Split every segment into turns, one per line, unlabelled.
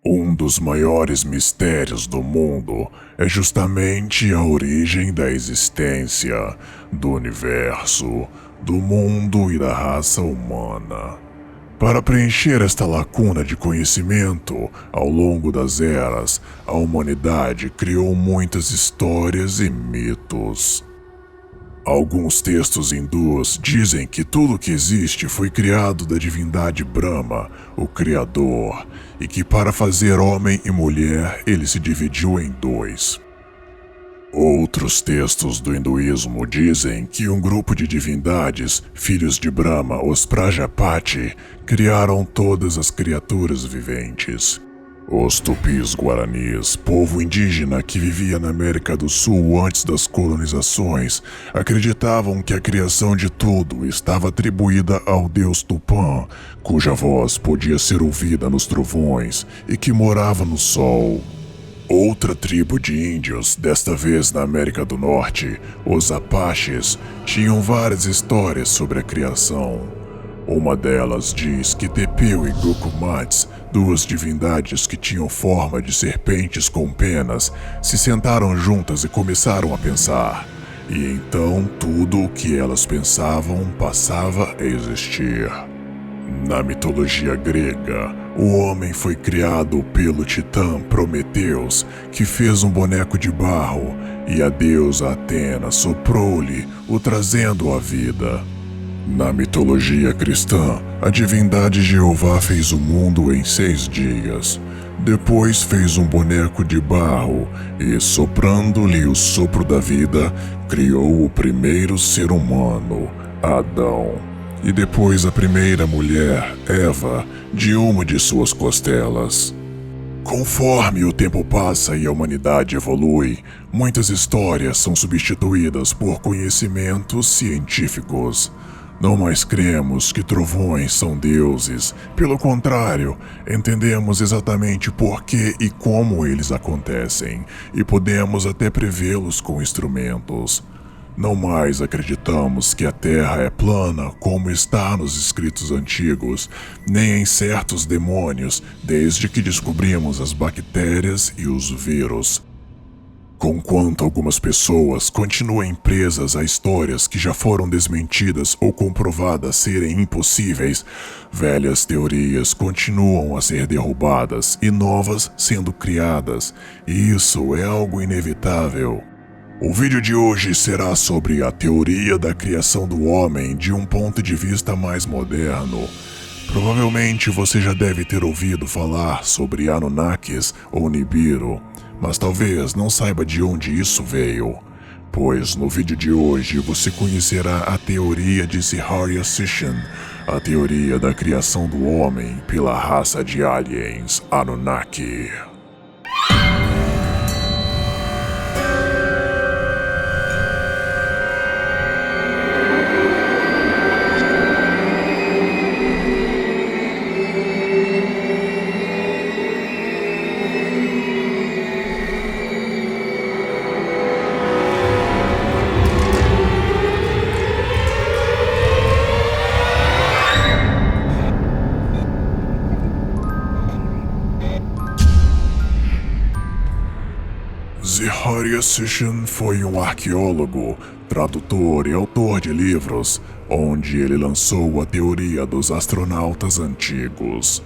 Um dos maiores mistérios do mundo é justamente a origem da existência, do universo, do mundo e da raça humana. Para preencher esta lacuna de conhecimento, ao longo das eras, a humanidade criou muitas histórias e mitos. Alguns textos hindus dizem que tudo que existe foi criado da divindade Brahma, o Criador, e que para fazer homem e mulher ele se dividiu em dois. Outros textos do hinduísmo dizem que um grupo de divindades, filhos de Brahma, os Prajapati, criaram todas as criaturas viventes. Os Tupis Guaranis, povo indígena que vivia na América do Sul antes das colonizações, acreditavam que a criação de tudo estava atribuída ao deus Tupã, cuja voz podia ser ouvida nos trovões e que morava no sol. Outra tribo de índios, desta vez na América do Norte, os Apaches, tinham várias histórias sobre a criação. Uma delas diz que Tepeu e Gucumats, duas divindades que tinham forma de serpentes com penas, se sentaram juntas e começaram a pensar. E então tudo o que elas pensavam passava a existir. Na mitologia grega, o homem foi criado pelo titã Prometeus, que fez um boneco de barro, e a deusa Atena soprou-lhe, o trazendo à vida. Na mitologia cristã, a divindade Jeová fez o mundo em 6 dias. Depois fez um boneco de barro e, soprando-lhe o sopro da vida, criou o primeiro ser humano, Adão. E depois a primeira mulher, Eva, de uma de suas costelas. Conforme o tempo passa e a humanidade evolui, muitas histórias são substituídas por conhecimentos científicos. Não mais cremos que trovões são deuses. Pelo contrário, entendemos exatamente por que e como eles acontecem, e podemos até prevê-los com instrumentos. Não mais acreditamos que a Terra é plana como está nos escritos antigos, nem em certos demônios, desde que descobrimos as bactérias e os vírus. Conquanto algumas pessoas continuem presas a histórias que já foram desmentidas ou comprovadas serem impossíveis, velhas teorias continuam a ser derrubadas e novas sendo criadas, e isso é algo inevitável. O vídeo de hoje será sobre a teoria da criação do homem de um ponto de vista mais moderno. Provavelmente você já deve ter ouvido falar sobre Anunnakis ou Nibiru, mas talvez não saiba de onde isso veio. Pois no vídeo de hoje você conhecerá a teoria de Zeharia Sitchin, a teoria da criação do homem pela raça de aliens Anunnaki. Zeharia Sitchin foi um arqueólogo, tradutor e autor de livros, onde ele lançou a teoria dos astronautas antigos.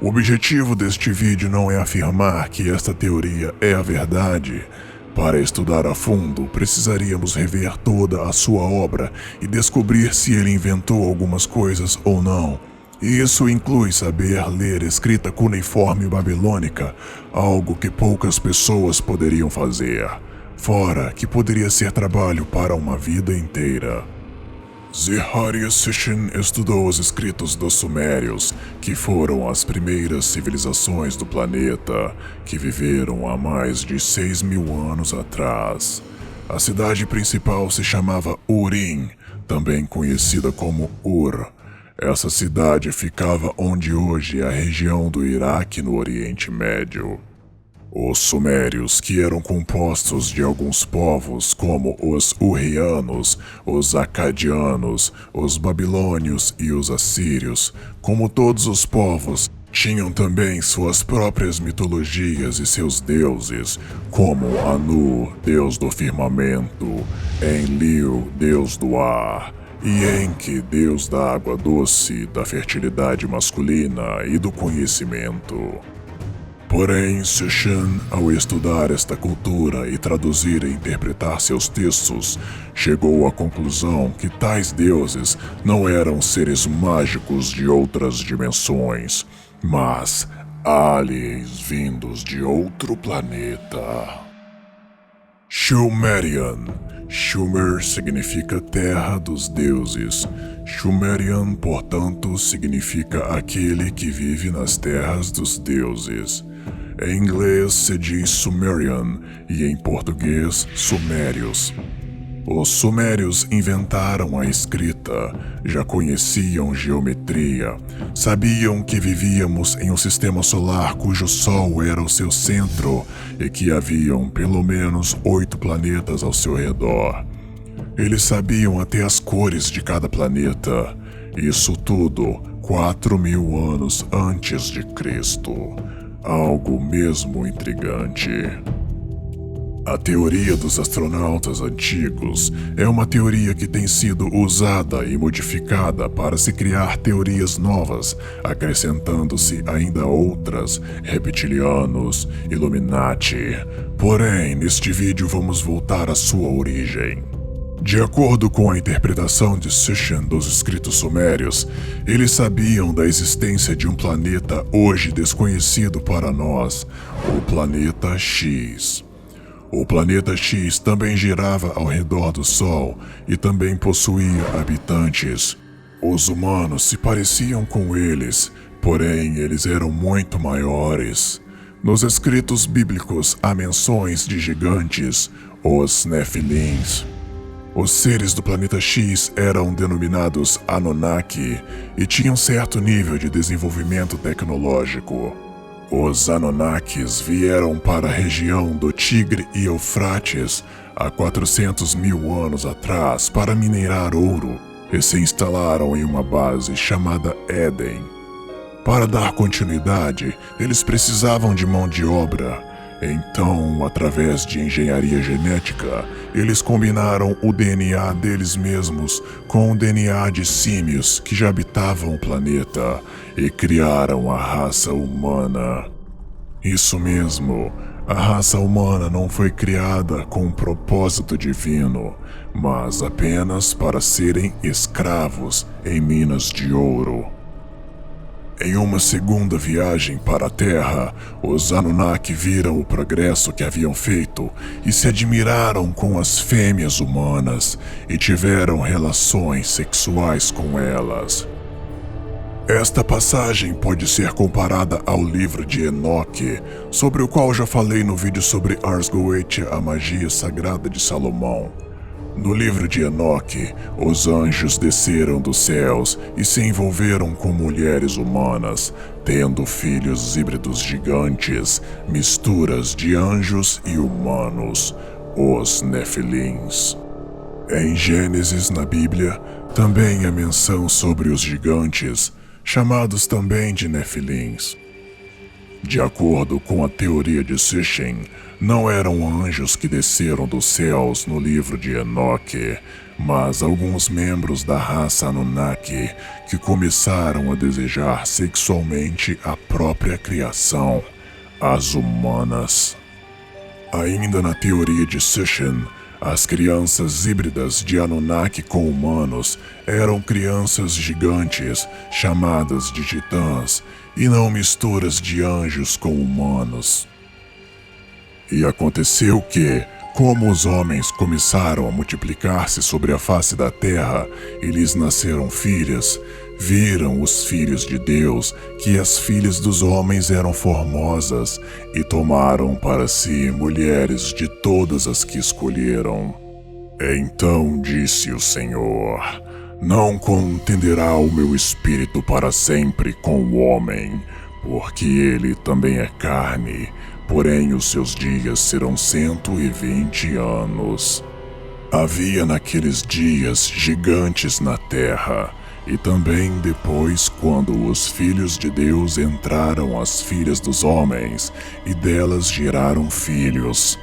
O objetivo deste vídeo não é afirmar que esta teoria é a verdade. Para estudar a fundo, precisaríamos rever toda a sua obra e descobrir se ele inventou algumas coisas ou não. E isso inclui saber ler escrita cuneiforme babilônica, algo que poucas pessoas poderiam fazer, fora que poderia ser trabalho para uma vida inteira. Zeharia Sitchin estudou os escritos dos Sumérios, que foram as primeiras civilizações do planeta, que viveram há mais de 6.000 anos atrás. A cidade principal se chamava Urim, também conhecida como Ur. Essa cidade ficava onde hoje é a região do Iraque, no Oriente Médio. Os Sumérios, que eram compostos de alguns povos como os Urrianos, os Acadianos, os Babilônios e os Assírios, como todos os povos, Tinham também suas próprias mitologias e seus deuses, como Anu, deus do firmamento, Enlil, deus do ar, e Enki, deus da água doce, da fertilidade masculina e do conhecimento. Porém, Sishan, ao estudar esta cultura e traduzir e interpretar seus textos, chegou à conclusão que tais deuses não eram seres mágicos de outras dimensões, mas aliens vindos de outro planeta. Shumerian. Shumer significa terra dos deuses. Shumerian, portanto, significa aquele que vive nas terras dos deuses. Em inglês se diz Sumerian e em português Sumérios. Os sumérios inventaram a escrita, já conheciam geometria, sabiam que vivíamos em um sistema solar cujo Sol era o seu centro e que haviam pelo menos 8 planetas ao seu redor. Eles sabiam até as cores de cada planeta, isso tudo 4.000 anos antes de Cristo. Algo mesmo intrigante. A teoria dos astronautas antigos é uma teoria que tem sido usada e modificada para se criar teorias novas, acrescentando-se ainda outras, reptilianos, Illuminati. Porém, neste vídeo vamos voltar à sua origem. De acordo com a interpretação de Sishan dos escritos sumérios, eles sabiam da existência de um planeta hoje desconhecido para nós, o planeta X. O planeta X também girava ao redor do Sol e também possuía habitantes. Os humanos se pareciam com eles, porém eles eram muito maiores. Nos escritos bíblicos há menções de gigantes, os Nefilins. Os seres do planeta X eram denominados Anunnaki e tinham certo nível de desenvolvimento tecnológico. Os Anunnakis vieram para a região do Tigre e Eufrates há 400.000 anos atrás para minerar ouro e se instalaram em uma base chamada Éden. Para dar continuidade, eles precisavam de mão de obra. Então, através de engenharia genética, eles combinaram o DNA deles mesmos com o DNA de símios que já habitavam o planeta e criaram a raça humana. Isso mesmo, a raça humana não foi criada com um propósito divino, mas apenas para serem escravos em minas de ouro. Em uma segunda viagem para a Terra, os Anunnaki viram o progresso que haviam feito e se admiraram com as fêmeas humanas e tiveram relações sexuais com elas. Esta passagem pode ser comparada ao livro de Enoque, sobre o qual já falei no vídeo sobre Ars Goetia, a magia sagrada de Salomão. No livro de Enoque, os anjos desceram dos céus e se envolveram com mulheres humanas, tendo filhos híbridos gigantes, misturas de anjos e humanos, os Nefilins. Em Gênesis, na Bíblia, também há menção sobre os gigantes, chamados também de Nefilins. De acordo com a teoria de Sishan, não eram anjos que desceram dos céus no livro de Enoque, mas alguns membros da raça Anunnaki que começaram a desejar sexualmente a própria criação, as humanas. Ainda na teoria de Sishan, as crianças híbridas de Anunnaki com humanos eram crianças gigantes, chamadas de titãs, e não misturas de anjos com humanos. E aconteceu que, como os homens começaram a multiplicar-se sobre a face da terra e lhes nasceram filhas, viram os filhos de Deus que as filhas dos homens eram formosas e tomaram para si mulheres de todas as que escolheram. Então disse o Senhor: não contenderá o meu espírito para sempre com o homem, porque ele também é carne, porém os seus dias serão 120 anos. Havia naqueles dias gigantes na terra, E também depois, quando os filhos de Deus entraram às filhas dos homens, e delas geraram filhos.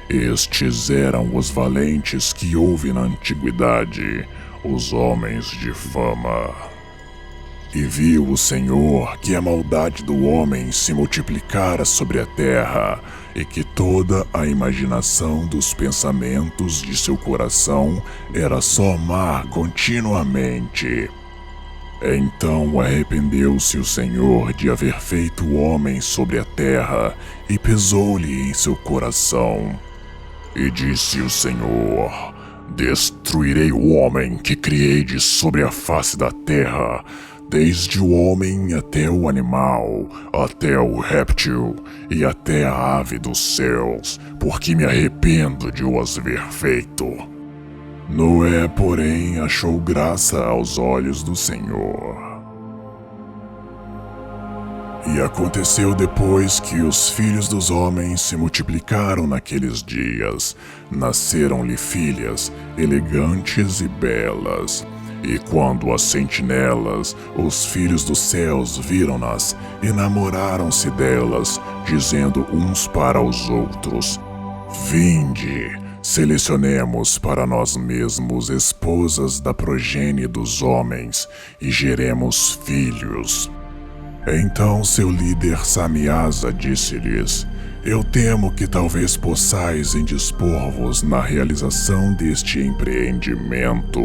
Estes eram os valentes que houve na antiguidade, os homens de fama. E viu o Senhor que a maldade do homem se multiplicara sobre a terra, e que toda a imaginação dos pensamentos de seu coração era só má continuamente. Então arrependeu-se o Senhor de haver feito o homem sobre a terra, e pesou-lhe em seu coração. E disse o Senhor: Destruirei o homem que criei de sobre a face da terra, desde o homem até o animal, até o réptil e até a ave dos céus, porque me arrependo de os haver feito. Noé, porém, achou graça aos olhos do Senhor. E aconteceu depois que os filhos dos homens se multiplicaram naqueles dias, nasceram-lhe filhas, elegantes e belas. E quando as sentinelas, os filhos dos céus, viram-nas, enamoraram-se delas, dizendo uns para os outros: Vinde, selecionemos para nós mesmos esposas da progenie dos homens, e geremos filhos. Então seu líder Samiasa disse-lhes: Eu temo que talvez possais indispor-vos na realização deste empreendimento,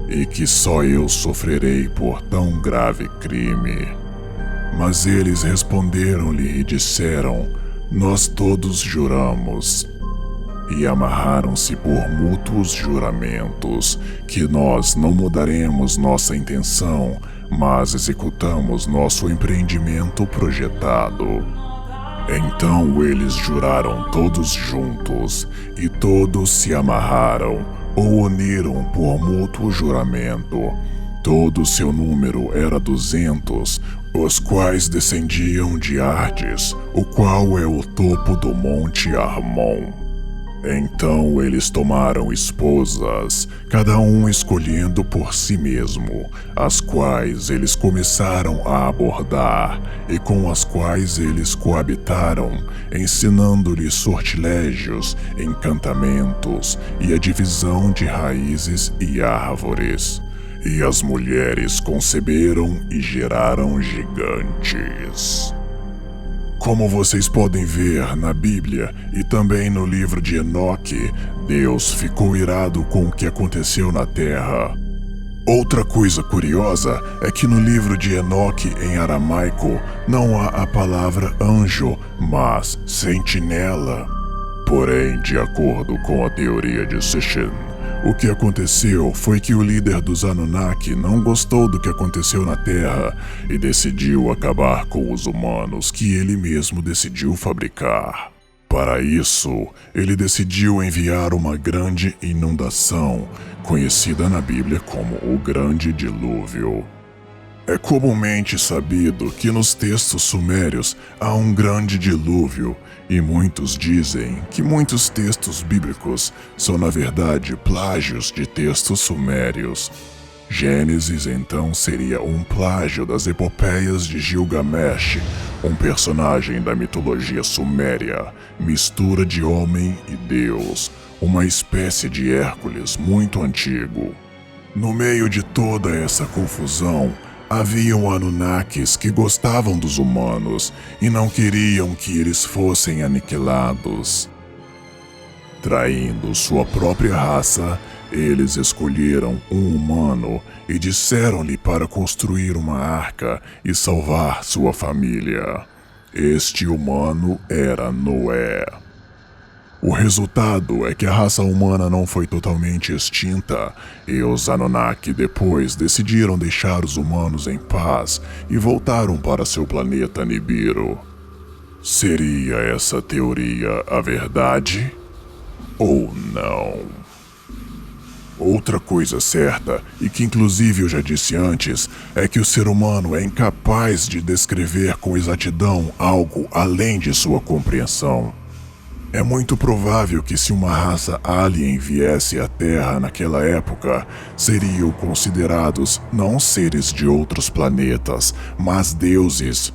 e que só eu sofrerei por tão grave crime. Mas eles responderam-lhe e disseram: Nós todos juramos. E amarraram-se por mútuos juramentos, que nós não mudaremos nossa intenção, mas executamos nosso empreendimento projetado. Então eles juraram todos juntos, e todos se amarraram, ou uniram por mútuo juramento. Todo seu número era 200, os quais descendiam de Ardes, o qual é o topo do monte Armon. Então eles tomaram esposas, cada um escolhendo por si mesmo, as quais eles começaram a abordar, e com as quais eles coabitaram, ensinando-lhes sortilégios, encantamentos e a divisão de raízes e árvores. E as mulheres conceberam e geraram gigantes. Como vocês podem ver na Bíblia e também no livro de Enoque, Deus ficou irado com o que aconteceu na terra. Outra coisa curiosa é que no livro de Enoque, em aramaico, não há a palavra anjo, mas sentinela. Porém, de acordo com a teoria de Sitchin, o que aconteceu foi que o líder dos Anunnaki não gostou do que aconteceu na Terra e decidiu acabar com os humanos que ele mesmo decidiu fabricar. Para isso, ele decidiu enviar uma grande inundação, conhecida na Bíblia como o Grande Dilúvio. É comumente sabido que nos textos sumérios há um grande dilúvio, e muitos dizem que muitos textos bíblicos são na verdade plágios de textos sumérios. Gênesis então seria um plágio das epopeias de Gilgamesh, um personagem da mitologia suméria, mistura de homem e deus, uma espécie de Hércules muito antigo. No meio de toda essa confusão, haviam Anunnakis que gostavam dos humanos e não queriam que eles fossem aniquilados. Traindo sua própria raça, eles escolheram um humano e disseram-lhe para construir uma arca e salvar sua família. Este humano era Noé. O resultado é que a raça humana não foi totalmente extinta, e os Anunnaki depois decidiram deixar os humanos em paz e voltaram para seu planeta Nibiru. Seria essa teoria a verdade? Ou não? Outra coisa certa, e que inclusive eu já disse antes, é que o ser humano é incapaz de descrever com exatidão algo além de sua compreensão. É muito provável que se uma raça alien viesse à Terra naquela época, seriam considerados não seres de outros planetas, mas deuses.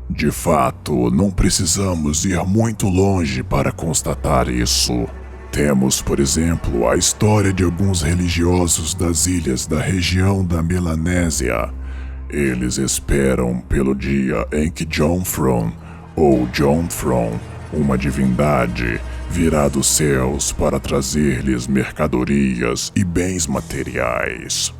De fato, não precisamos ir muito longe para constatar isso. Temos, por exemplo, a história de alguns religiosos das ilhas da região da Melanésia. Eles esperam pelo dia em que John Thron, ou John Thron, uma divindade, virá dos céus para trazer-lhes mercadorias e bens materiais.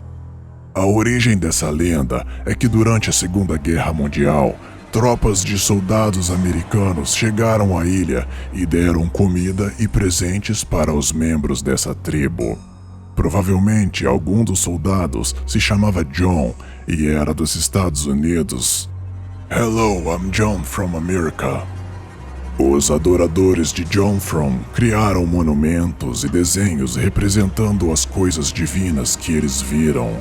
A origem dessa lenda é que durante a Segunda Guerra Mundial, tropas de soldados americanos chegaram à ilha e deram comida e presentes para os membros dessa tribo. Provavelmente algum dos soldados se chamava John e era dos Estados Unidos. Hello, I'm John from America. Os adoradores de John Thron criaram monumentos e desenhos representando as coisas divinas que eles viram,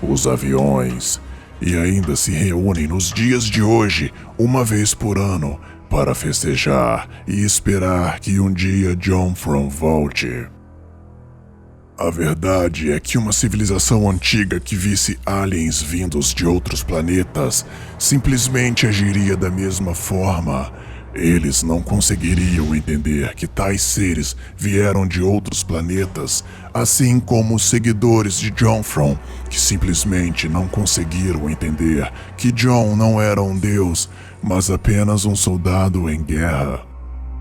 os aviões, e ainda se reúnem nos dias de hoje, uma vez por ano, para festejar e esperar que um dia John Thron volte. A verdade é que uma civilização antiga que visse aliens vindos de outros planetas simplesmente agiria da mesma forma. Eles não conseguiriam entender que tais seres vieram de outros planetas, assim como os seguidores de John Thron, que simplesmente não conseguiram entender que John não era um deus, mas apenas um soldado em guerra.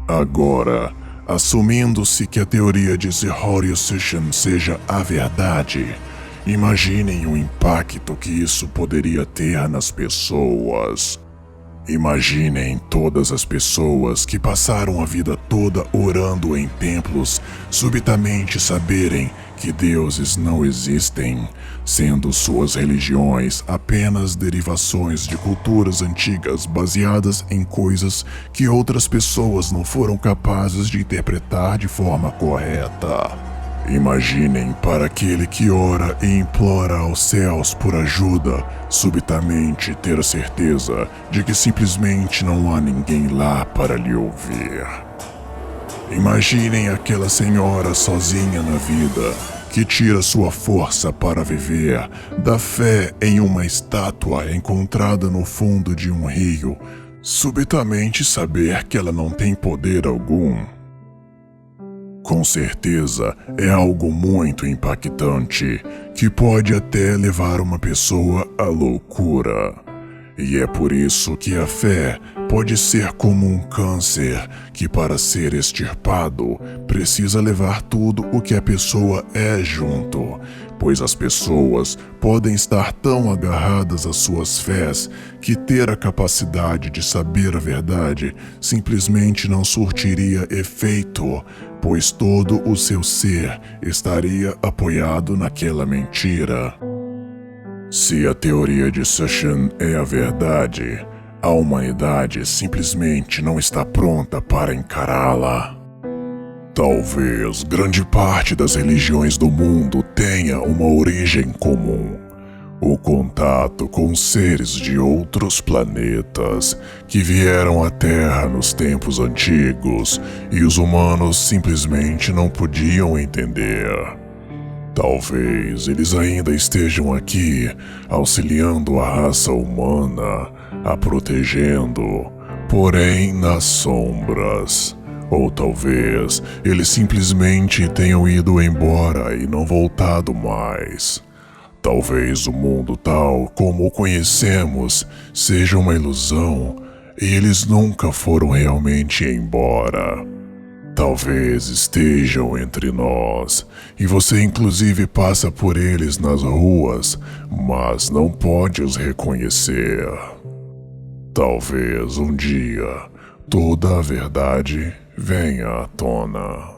Agora, assumindo-se que a teoria de Zerhoriosution seja a verdade, imaginem o impacto que isso poderia ter nas pessoas. Imaginem todas as pessoas que passaram a vida toda orando em templos subitamente saberem que deuses não existem, sendo suas religiões apenas derivações de culturas antigas baseadas em coisas que outras pessoas não foram capazes de interpretar de forma correta. Imaginem para aquele que ora e implora aos céus por ajuda, subitamente ter a certeza de que simplesmente não há ninguém lá para lhe ouvir. Imaginem aquela senhora sozinha na vida, que tira sua força para viver da fé em uma estátua encontrada no fundo de um rio, subitamente saber que ela não tem poder algum. Com certeza, é algo muito impactante, que pode até levar uma pessoa à loucura. E é por isso que a fé pode ser como um câncer, que para ser extirpado, precisa levar tudo o que a pessoa é junto, pois as pessoas podem estar tão agarradas às suas fés que ter a capacidade de saber a verdade simplesmente não surtiria efeito, pois todo o seu ser estaria apoiado naquela mentira. Se a teoria de Sushun é a verdade, a humanidade simplesmente não está pronta para encará-la. Talvez grande parte das religiões do mundo tenha uma origem comum: o contato com seres de outros planetas que vieram à Terra nos tempos antigos e os humanos simplesmente não podiam entender. Talvez eles ainda estejam aqui, auxiliando a raça humana, a protegendo, porém nas sombras. Ou talvez eles simplesmente tenham ido embora e não voltado mais. Talvez o mundo tal como o conhecemos seja uma ilusão e eles nunca foram realmente embora. Talvez estejam entre nós, e você inclusive passa por eles nas ruas, mas não pode os reconhecer. Talvez um dia toda a verdade venha à tona.